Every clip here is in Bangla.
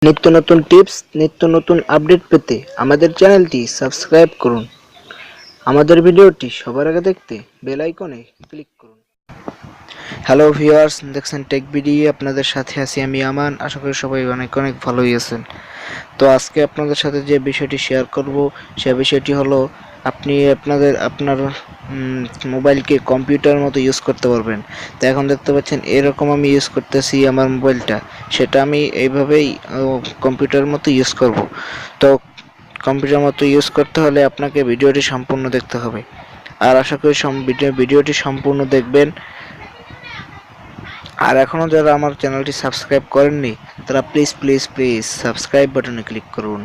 নিত্য নতুন টিপস, নিত্য নতুন আপডেট পেতে আমাদের চ্যানেলটি সাবস্ক্রাইব করুন। আমাদের ভিডিওটি সবার আগে দেখতে বেল আইকনে ক্লিক করুন। হ্যালো ভিউয়ার্স, দেখছেন টেক ভিডিও, আপনাদের সাথে আছি আমি আমান। আশা করি সবাই অনেক অনেক ভালোই আছেন। তো আজকে আপনাদের সাথে যে বিষয়টি শেয়ার করব সে বিষয়টি হলো আপনি আপনার মোবাইলকে কম্পিউটার মতো ইউজ করতে পারবেন। তো এখন দেখতে পাচ্ছেন এরকম আমি ইউজ করতেছি আমার মোবাইলটা, সেটা আমি এইভাবেই কম্পিউটার মতো ইউজ করব। তো কম্পিউটার মতো ইউজ করতে হলে আপনাকে ভিডিওটি সম্পূর্ণ দেখতে হবে, আর আশা করি ভিডিওটি সম্পূর্ণ দেখবেন। আর এখনও যারা আমার চ্যানেলটি সাবস্ক্রাইব করেননি তারা প্লিজ প্লিজ প্লিজ সাবস্ক্রাইব বাটনে ক্লিক করুন।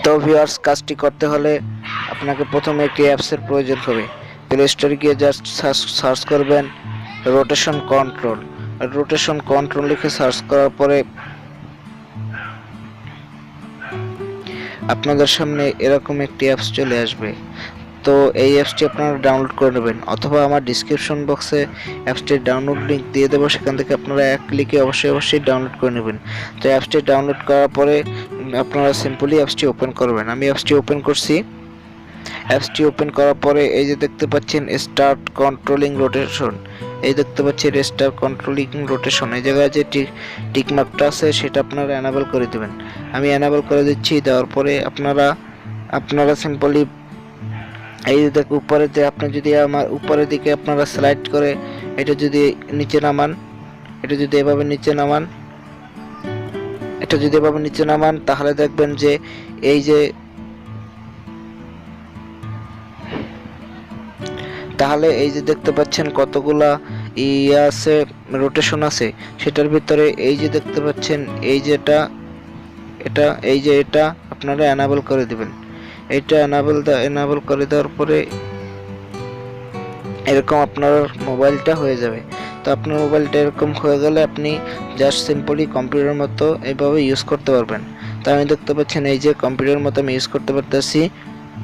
তো ভিউয়ার্স, কাজটি করতে হলে আপনাকে প্রথমে একটি অ্যাপসের প্রয়োজন হবে। প্লে স্টোরে গিয়ে জাস্ট সার্চ করবেন রোটেশন কন্ট্রোল। রোটেশন কন্ট্রোল লিখে সার্চ করার পরে আপনাদের সামনে এরকম একটি অ্যাপস চলে আসবে। তো এই অ্যাপসটি আপনারা ডাউনলোড করে নেবেন, অথবা আমার ডিসক্রিপশন বক্সে অ্যাপসটির ডাউনলোড লিঙ্ক দিয়ে দেবো, সেখান থেকে আপনারা এক ক্লিকে অবশ্যই ডাউনলোড করে নেবেন। তো অ্যাপসটি ডাউনলোড করার পরে আপনারা সিম্পলি অ্যাপসটি ওপেন করবেন। আমি অ্যাপসটি ওপেন করছি। অ্যাপসটি ওপেন করার পরে এই যে দেখতে পাচ্ছেন স্টার্ট কন্ট্রোলিং রোটেশন, এই দেখতে পাচ্ছেন স্টার্ট কন্ট্রোলিং রোটেশন, এই জায়গায় যে টিকমার্কটা আছে সেটা আপনারা এনাবেল করে দেবেন। আমি এনাবেল করে দিচ্ছি। দেওয়ার পরে আপনারা সিম্পলি এই যে দেখ উপরে যে আপনি যদি আমার উপরের দিকে আপনারা স্লাইড করে এটা যদি নিচে নামান, এটা যদি এভাবে নিচে নামান তাহলে দেখবেন যে এই যে দেখতে পাচ্ছেন কতগুলা আছে, রোটেশন আছে। সেটার ভিতরে এই যে দেখতে পাচ্ছেন এটা আপনারা এনাবেল করে দিবেন। এটা এনাবেল করে দেওয়ার পরে এরকম আপনার মোবাইলটা হয়ে যাবে। তো আপনার মোবাইলটা এরকম হয়ে গেলে আপনি জাস্ট সিম্পলি কম্পিউটার মতো এইভাবে ইউজ করতে পারবেন। তো আমি দেখতে পাচ্ছেন এই যে কম্পিউটার মতো আমি ইউজ করতে পারতেছি,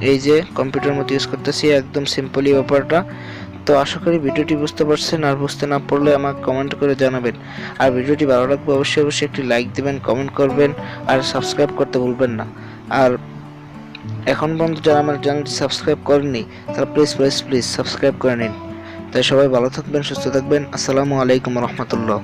এই যে কম্পিউটার মতো ইউজ করতেছি একদম সিম্পলি ব্যাপারটা। তো আশা করি ভিডিওটি বুঝতে পারছেন, আর বুঝতে না পারলে আমাকে কমেন্ট করে জানাবেন। আর ভিডিওটি ভালো লাগবে অবশ্যই একটি লাইক দিবেন, কমেন্ট করবেন, আর সাবস্ক্রাইব করতে ভুলবেন না। আর এখন পর্যন্ত যারা আমার চ্যানেলটি সাবস্ক্রাইব করেননি তারা প্লিজ প্লিজ প্লিজ সাবস্ক্রাইব করে নিন। তাই সবাই ভালো থাকবেন, সুস্থ থাকবেন। আসসালামু আলাইকুম রহমতুল্লাহ।